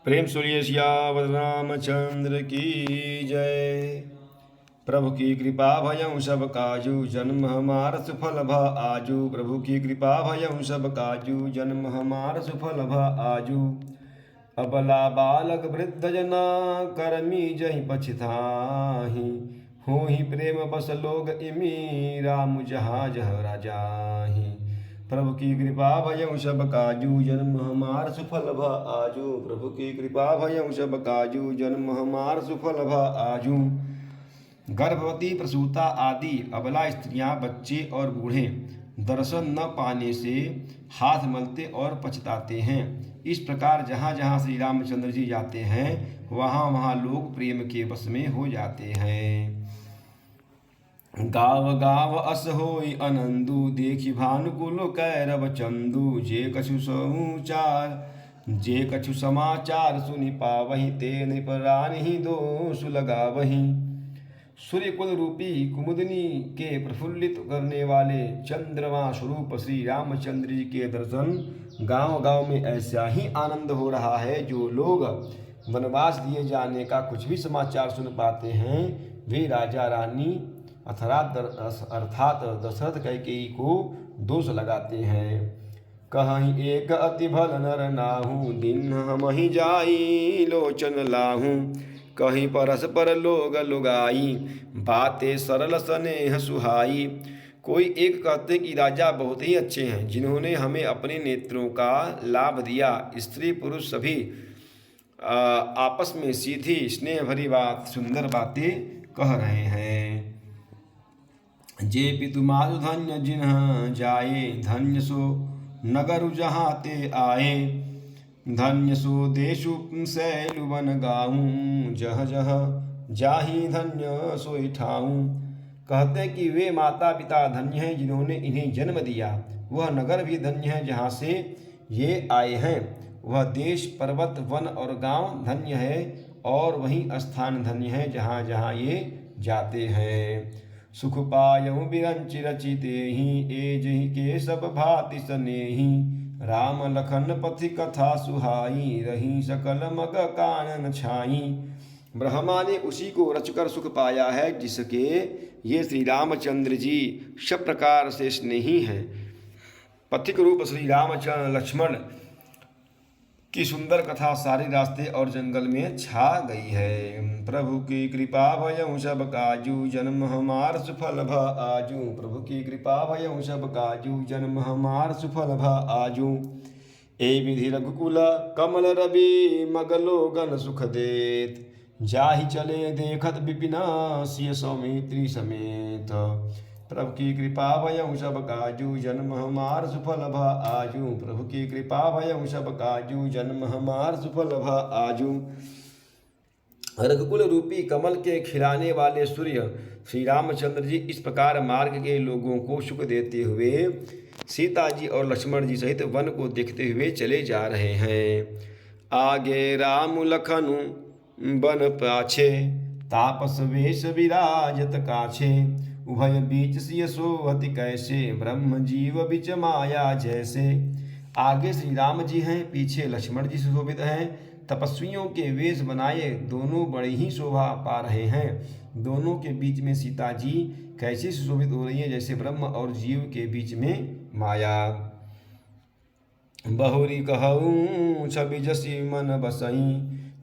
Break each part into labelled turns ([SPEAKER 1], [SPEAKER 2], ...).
[SPEAKER 1] प्रेम सुनिए सियावर रामचंद्र की जय। प्रभु की कृपा भयं सब काजू, जन्म हमार सुफल भ आजू। प्रभु की कृपा भयं सब काजू, जन्म हमार सुफल भ आजू। अबला बालक वृद्ध जना, करमी जहि पछिताहि। होहि प्रेम बस लोग इमी, राम जहाँ जहरा जाहि। प्रभु की कृपा भयं सब काजू, जन्म हमार सुफल भ आजू। प्रभु की कृपा भयं सब काजू, जन्म हमार सुफल भ आजू। गर्भवती, प्रसूता आदि अबला स्त्रियां, बच्चे और बूढ़े दर्शन न पाने से हाथ मलते और पछताते हैं। इस प्रकार जहाँ जहाँ श्री रामचंद्र जी जाते हैं वहाँ वहाँ लोग प्रेम के वश में हो जाते हैं। गाव गाव अस होई आनंदु, देखि भानुकुल कैरव चंदु। जे कछु समाचार सुनि पावहि, ते नृपरानि दोष लगावहि। सूर्य कुल रूपी कुमुदनी के प्रफुल्लित करने वाले चंद्रमा स्वरूप श्री रामचंद्र जी के दर्शन गांव गांव में ऐसा ही आनंद हो रहा है। जो लोग वनवास दिए जाने का कुछ भी समाचार सुन पाते हैं वे राजा रानी अर्थात दशरथ कैकेयी को दोष लगाते हैं। कहीं एक अति भल नर नाहू, दिन हम ही जाई लोचन लाहू। कहीं परस्पर लोग लुगाई, बातें सरल स्नेह सुहाई। कोई एक कहते कि राजा बहुत ही अच्छे हैं, जिन्होंने हमें अपने नेत्रों का लाभ दिया। स्त्री पुरुष सभी आपस में सीधी स्नेह भरी बात सुंदर बातें कह रहे हैं। जे पितु मातु धन्य जिन्ह जाए, धन्य सो नगर जहाँ ते आए। धन्य सो देशु शैलु वन गाऊं, जह जह जाहि धन्य सोई ठाऊं। कहते कि वे माता पिता धन्य हैं जिन्होंने इन्हें जन्म दिया। वह नगर भी धन्य है जहाँ से ये आए हैं। वह देश पर्वत वन और गांव धन्य है, और वही स्थान धन्य है जहाँ जहाँ ये जाते हैं। सुख पायऊ बिरंच रचितेहि, एजहि के सब भाति सनेहि। राम लखन पथि कथा सुहाई, रही सकल मग कानन छाई। ब्रह्मा ने उसी को रचकर सुख पाया है जिसके ये श्री रामचंद्र जी सब प्रकार से स्नेही हैं। पथिक रूप श्री रामचंद्र लक्ष्मण की सुंदर कथा सारे रास्ते और जंगल में छा गई है। प्रभु की कृपा भयं सब काजू, जन्म हमार सुफल भ आजू। प्रभु की कृपा भयं सब काजू, जन्म हमार सुफल भ आजू। ए विधि रघुकुल कमल रवि, मगलोगन सुख देत। जाहि चले देखत विपिना, सिय सौमित्री समेत। प्रभु की कृपा भयं सब काजू, जन्म हमार सुफल भ आजू। प्रभु की कृपा भयं सब काजू, जन्म हमार सुफल भ आजू। रघुकुल रूपी कमल के खिलाने वाले सूर्य श्री रामचंद्र जी इस प्रकार मार्ग के लोगों को सुख देते हुए सीता जी और लक्ष्मण जी सहित वन को देखते हुए चले जा रहे हैं। आगे राम लखनु बन पाछे, तापस वेश विराजत काछे। उभय बीच सिय सोवति कैसे, ब्रह्म जीव बिच माया जैसे। आगे श्री राम जी हैं, पीछे लक्ष्मण जी सुशोभित हैं। तपस्वियों के वेश बनाए दोनों बड़े ही शोभा पा रहे हैं। दोनों के बीच में सीता जी कैसे सुशोभित हो रही हैं, जैसे ब्रह्म और जीव के बीच में माया। बहुरी कहूँ छवि जसी मन बसई,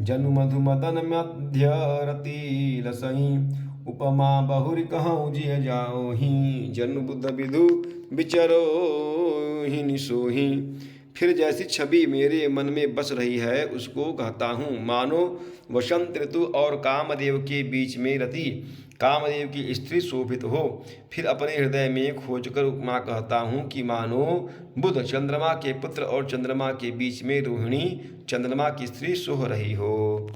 [SPEAKER 1] जनु मधु मदन मध्य रति लसई। उपमा बहुरी कहूँ जिय जाओ ही, जनु बुद्ध विदु विचरो ही निसोही। फिर जैसी छवि मेरे मन में बस रही है उसको कहता हूँ। मानो वसंत ऋतु और कामदेव के बीच में रति कामदेव की स्त्री शोभित हो। फिर अपने हृदय में खोजकर उपमा कहता हूँ कि मानो बुध चंद्रमा के पुत्र और चंद्रमा के बीच में रोहिणी चंद्रमा की स्त्री सोह रही हो।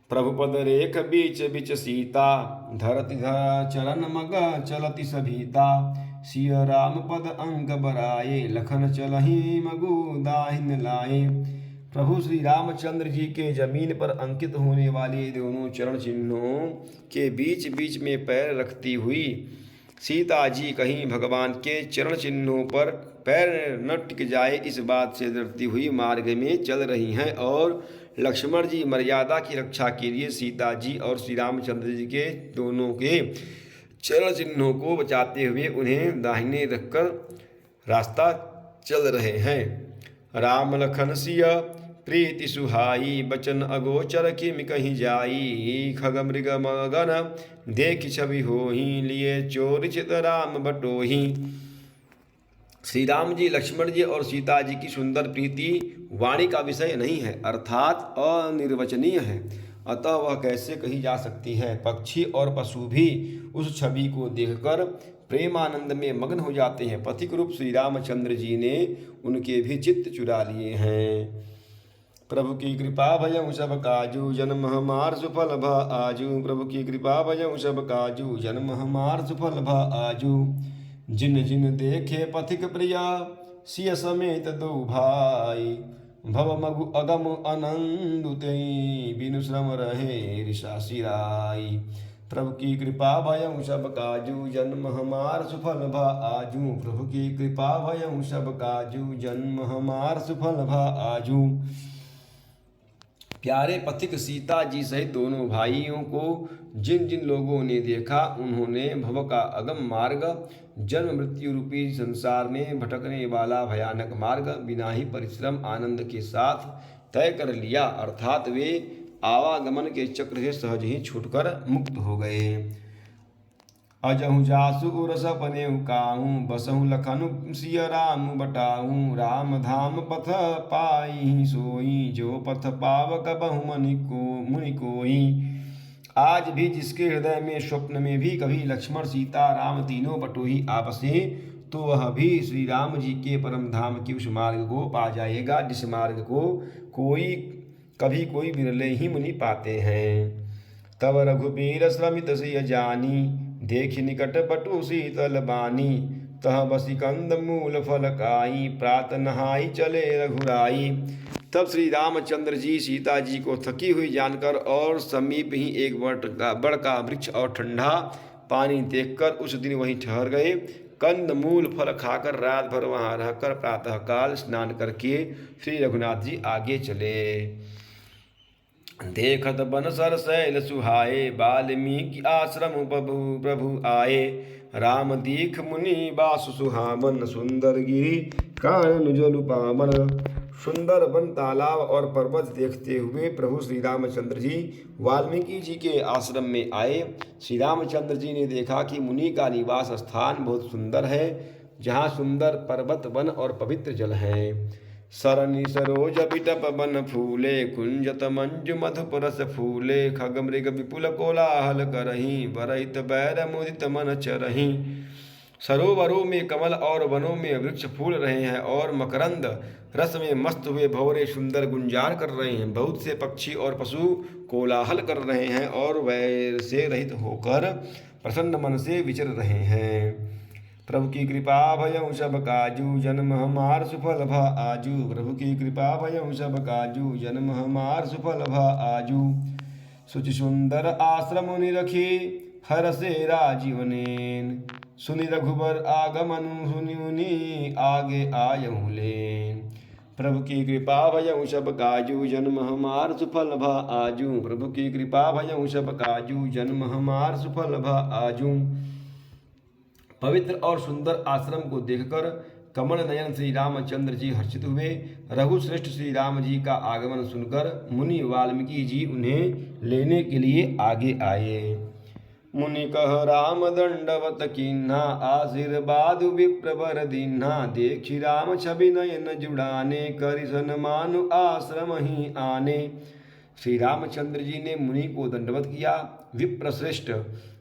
[SPEAKER 1] प्रभुपद रेख बीच बिच सीता, धरति धरा चरण मग चलति सभीता। सिय राम पद अंग बराए, लखन चलहि मगु दाहिन लाए। प्रभु श्री रामचंद्र जी के जमीन पर अंकित होने वाले दोनों चरण चिन्हों के बीच बीच में पैर रखती हुई सीता जी कहीं भगवान के चरण चिन्हों पर पैर न टिक जाए इस बात से डरती हुई मार्ग में चल रही हैं और लक्ष्मण जी मर्यादा की रक्षा के लिए सीता जी और श्री रामचंद्र जी के दोनों के चरण चिन्हों को बचाते हुए उन्हें दाहिने रखकर रास्ता चल रहे हैं। राम लखन सिया प्रीति सुहाई बचन अगोचर किम कहीं जाई खग मृग मगन देख छवि होही लिए चोर चित राम बटोही। श्री राम जी लक्ष्मण जी और सीता जी की सुंदर प्रीति वाणी का विषय नहीं है अर्थात अनिर्वचनीय है, अतः वह कैसे कही जा सकती है। पक्षी और पशु भी उस छवि को देखकर प्रेमानंद में मग्न हो जाते हैं। पथिक रूप श्री रामचंद्र जी ने उनके भी चित्त चुरा लिए हैं। प्रभु की कृपा भयउ सब काजू जन्म हमार सुफल भा आजू। प्रभु की कृपा भयउ सब काजू जन्म हमार सुफल भा आजू। जिन जिन देखे पथिक प्रिया सिय समेत दो भाई भव मगु अगम अनंदुतई बिनु श्रम रहे ऋषा सिराई। प्रभु की कृपा भयउ सब काजू जन्म हमार सुफल भा आजू। प्रभु की कृपा भयउ सब काजू जन्म हमार सुफल भा आजू। प्यारे पथिक सीता जी सहित दोनों भाइयों को जिन जिन लोगों ने देखा उन्होंने भव का अगम मार्ग जन्म मृत्यु रूपी संसार में भटकने वाला भयानक मार्ग बिना ही परिश्रम आनंद के साथ तय कर लिया, अर्थात वे आवागमन के चक्र से सहज ही छूटकर मुक्त हो गए। अजहु जासु उरस पने काहू बसहु लखनु सिय राम बटाहू। राम धाम पथ पाई सोई जो पथ पावक बहु मुनि कोई। आज भी जिसके हृदय में स्वप्न में भी कभी लक्ष्मण सीता राम तीनों बटोही आपसे तो वह भी श्री राम जी के परम धाम के उस मार्ग को पा जाएगा जिस मार्ग को कोई बिरले ही मुनि पाते हैं। तब रघुबीर श्रमित सिय जानी देख निकट बटु शीतल बानी। तह बसी कंद मूल फल काई प्रात नहाई चले रघुराई। तब श्री रामचंद्र जी सीता जी को थकी हुई जानकर और समीप ही एक बड़का वृक्ष और ठंडा पानी देखकर उस दिन वहीं ठहर गए। कंद मूल फल खाकर रात भर वहाँ रहकर प्रातःकाल स्नान करके श्री रघुनाथ जी आगे चले। देखत बन सर शैल सुहाए वाल्मीकि आश्रम प्रभु आए। राम दीख मुनि बासु सुहावन सुंदर गिरि कानन जलु पावन। सुंदर वन तालाब और पर्वत देखते हुए प्रभु श्री रामचंद्र जी वाल्मीकि जी के आश्रम में आए। श्री रामचंद्र जी ने देखा कि मुनि का निवास स्थान बहुत सुंदर है, जहाँ सुंदर पर्वत वन और पवित्र जल है। सरनि सरोज बिटप बन फूले कुंजत मंजु मधुपरस फूले। खग मृग विपुल कोलाहल करही बरहित बैर मुदित मन चरही। सरोवरों में कमल और वनों में वृक्ष फूल रहे हैं और मकरंद रस में मस्त हुए भंवरे सुंदर गुंजार कर रहे हैं। बहुत से पक्षी और पशु कोलाहल कर रहे हैं और वैर से रहित होकर प्रसन्न मन से विचर रहे हैं। प्रभु की कृपा भयउ सब काजू जन्म हमार सुफल भा आजू। प्रभु की कृपा भयउ सब काजू जन्म हमार सुफल भा आजू। सुचि सुंदर आश्रम निरखी हर से राजीवनेन। सुनि रघुबर आगमनु सुनि मुनि आगे आयहु लेन। प्रभु की कृपा भयउ सब काजू जन्म हमार सुफल भा आजू। प्रभु की कृपा भयउ सब काजू जन्म हमार सुफल भा आजू। पवित्र और सुंदर आश्रम को देखकर कमल नयन श्री रामचंद्र जी हर्षित हुए। रघुश्रेष्ठ श्री राम जी का आगमन सुनकर मुनि वाल्मीकि जी उन्हें लेने के लिए आगे आए। मुनि कह राम दंडवत कीन्हा आशीर्वाद विप्रवर दीन्हा। देखी राम छवि नयन जुड़ाने करिसन मानु आश्रम ही आने। श्री रामचंद्र जी ने मुनि को दंडवत किया। विप्रश्रेष्ठ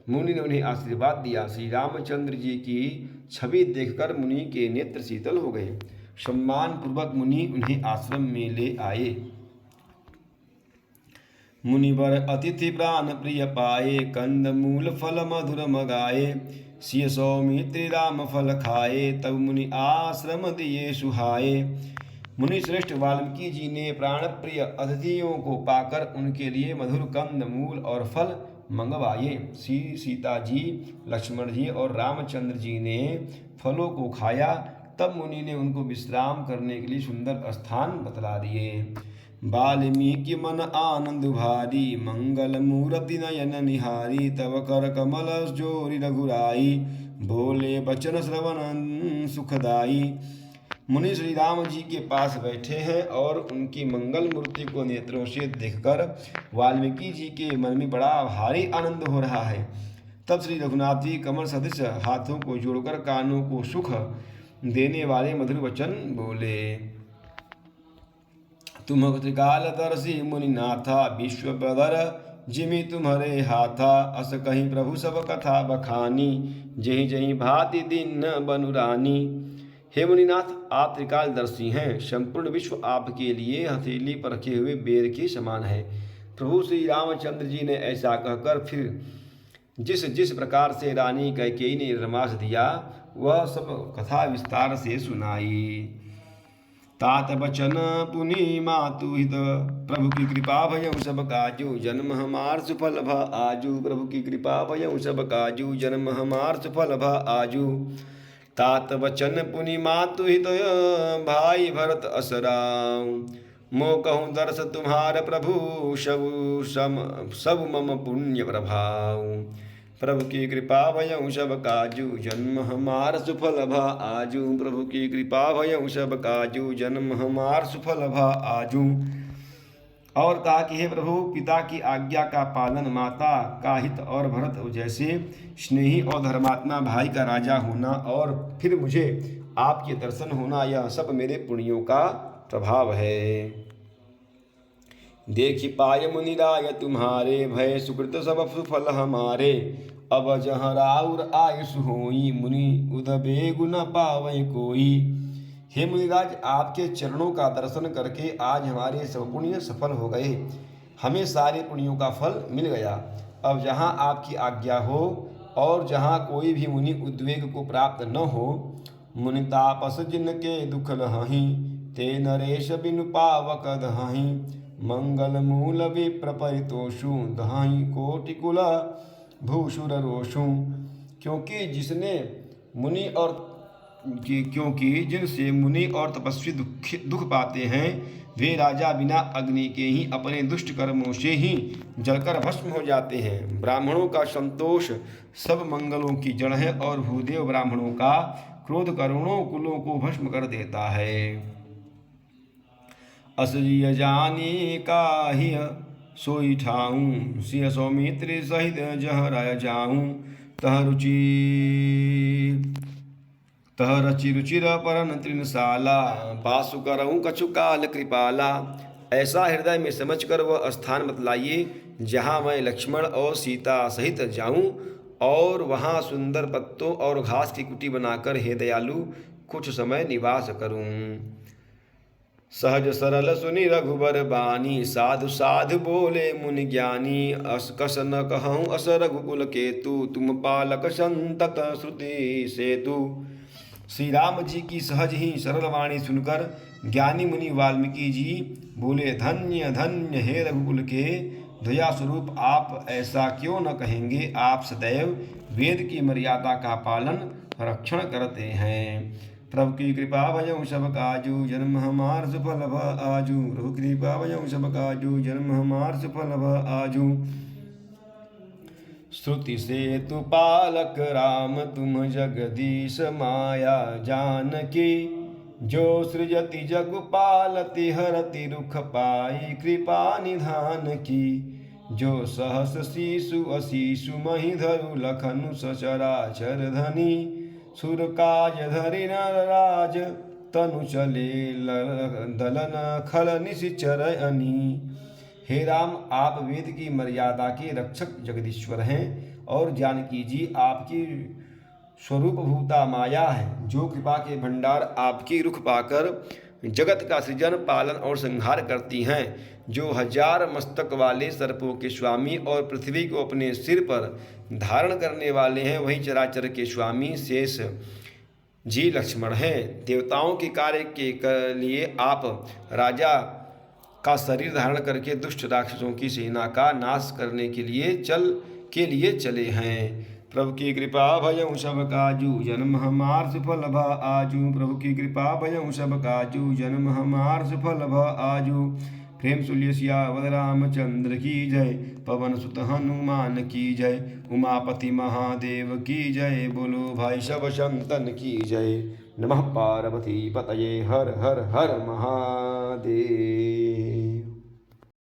[SPEAKER 1] मुनि ने उन्हें आशीर्वाद दिया। श्री रामचंद्र जी की छवि देखकर मुनि के नेत्र शीतल हो गए। सम्मान पूर्वक मुनि उन्हें आश्रम में ले आए। मुनिवर अतिथि प्राण प्रिय पाए कंद मूल फल मधुर मगाए। सिय सौमित्र राम फल खाए तब मुनि आश्रम दिए सुहाए। मुनि श्रेष्ठ वाल्मीकि जी ने प्राण प्रिय अतिथियों को पाकर उनके लिए मधुर कंद मूल और फल मंगवाए। श्री सीता जी लक्ष्मण जी और रामचंद्र जी ने फलों को खाया। तब मुनि ने उनको विश्राम करने के लिए सुंदर स्थान बतला दिए। वाल्मीकि मन आनंद भारी, मंगल मूर्ति नयन निहारी, तब कर कमल जोरी रघुराई, बोले बचन श्रवण सुखदाई। मुनि श्री राम जी के पास बैठे हैं और उनकी मंगल मूर्ति को नेत्रों से देखकर वाल्मीकि जी के मन में बड़ा भारी आनंद हो रहा है। तब श्री रघुनाथ जी कमल सदृश हाथों को जोड़कर कानों को सुख देने वाले मधुर वचन बोले। तुम त्रिकालदर्शी मुनिनाथा, विश्व प्रधर जिमि तुम्हारे हाथा, अस कहीं प्रभु सब कथा बखानी, जही जही भांति दिन बनुरानी। हे मुनिनाथ, आप त्रिकालदर्शी हैं, संपूर्ण विश्व आपके लिए हथेली पर रखे हुए बेर के समान है। प्रभु श्री रामचंद्र जी ने ऐसा कहकर फिर जिस जिस प्रकार से रानी कैकेयी ने रमास दिया वह सब कथा विस्तार से सुनाई। तात बचन पुनि मातु हित, प्रभु की कृपा भयउ सब काजू, जन्म हमार सुफल भ आजू, प्रभु की कृपा भयउ सब काजू, जन्म हमार सुफल भ आजू। तात बचन पुनि मातु हित, भाई भरत असराऊ, मो कहूँ दर्श तुम्हार प्रभु, सब मम पुण्य प्रभाव। प्रभु की कृपा भयउ सब काजू, जन्म हमार सुफल भ आजू, प्रभु की कृपा भयउ सब काजू, जन्म हमार सुफल भ आजू। और कहा कि हे प्रभु, पिता की आज्ञा का पालन, माता का हित और भरत जैसे स्नेही और धर्मात्मा भाई का राजा होना और फिर मुझे आपके दर्शन होना, यह सब मेरे पुण्यों का प्रभाव है। देखि पाय मुनिराय तुम्हारे, भय सुकृत सब सुफल हमारे, अब जहाँ राउर आयुष होई, मुनि उदबे गुण पावै कोई। हे मुनिराज, आपके चरणों का दर्शन करके आज हमारे सब पुण्य सफल हो गए, हमें सारे पुण्यों का फल मिल गया। अब जहाँ आपकी आज्ञा हो और जहाँ कोई भी मुनि उद्वेग को प्राप्त न हो, मुनि तापस जिनके दुख लहहीं, ते नरेश बिनु पावक दहहीं, मंगल मूल विप्र परितोषु, दहाई कोटि कुल भूषुर रोषु। क्योंकि जिनसे मुनि और तपस्वी दुख पाते हैं, वे राजा बिना अग्नि के ही अपने दुष्ट कर्मों से ही जलकर भस्म हो जाते हैं। ब्राह्मणों का संतोष सब मंगलों की जड़ है और भूदेव ब्राह्मणों का क्रोध करोड़ों कुलों को भस्म कर देता है। असजिय जानी काहिय सोई ठाऊं, सिय सौमित्र सहित जह राय जाऊं, तह रचि रुचिर परन तृणशाला, बासु करऊं कछु काल कृपाला। ऐसा हृदय में समझकर वह स्थान बतलाइए जहाँ मैं लक्ष्मण और सीता सहित जाऊं और वहाँ सुंदर पत्तों और घास की कुटी बनाकर हे दयालु कुछ समय निवास करूं। सहज सरल सुनि रघुबर बानी, साधु साधु बोले मुनि ज्ञानी, अस कस न कहूँ अस रघुकुल केतु, तुम पालक संतत श्रुति सेतु। श्री राम जी की सहज ही सरल वाणी सुनकर ज्ञानी मुनि वाल्मीकि जी बोले, धन्य धन्य हे रघुकुल के दया स्वरूप, आप ऐसा क्यों न कहेंगे। आप सदैव वेद की मर्यादा का पालन रक्षण करते हैं। प्रभु की कृपा भयउ सब काजू, जन्म हमार सुफल भ आजू, प्रभु कृपा भयउ सब काजू, जन्म हमार सुफल भ आजू। श्रुति सेतु पालक राम, तुम जगदीश माया जानकी, जो सृजति जग पालति हरति रुख पाई, कृपा निधान की। जो सहस शिशु अशीशु मही धरु लखनु सचराचर धनी, सुर काज धरि नर राज, तनु चले दलन खल निशिचर अनी। हे राम, आप वेद की मर्यादा के रक्षक जगदीश्वर हैं और जानकी जी आपकी स्वरूप भूता माया है, जो कृपा के भंडार आपकी रुख पाकर जगत का सृजन पालन और संहार करती हैं। जो हजार मस्तक वाले सर्पों के स्वामी और पृथ्वी को अपने सिर पर धारण करने वाले हैं, वही चराचर के स्वामी शेष जी लक्ष्मण हैं। देवताओं के कार्य के लिए आप राजा का शरीर धारण करके दुष्ट राक्षसों की सेना का नाश करने के लिए चले हैं। प्रभु की कृपा भयउ सब काजू जन्म हमार सुफल भ आजू। प्रभु की कृपा भयउ सब काजू जन्म हमार सुफल भ आजू। प्रेम सुल्य सियावर रामचंद्र की जय, पवन सुत हनुमान की जय, उमापति महादेव की जय, बोलो भाई सब संतन की जय। नमः पार्वती पतये हर हर हर महादेव।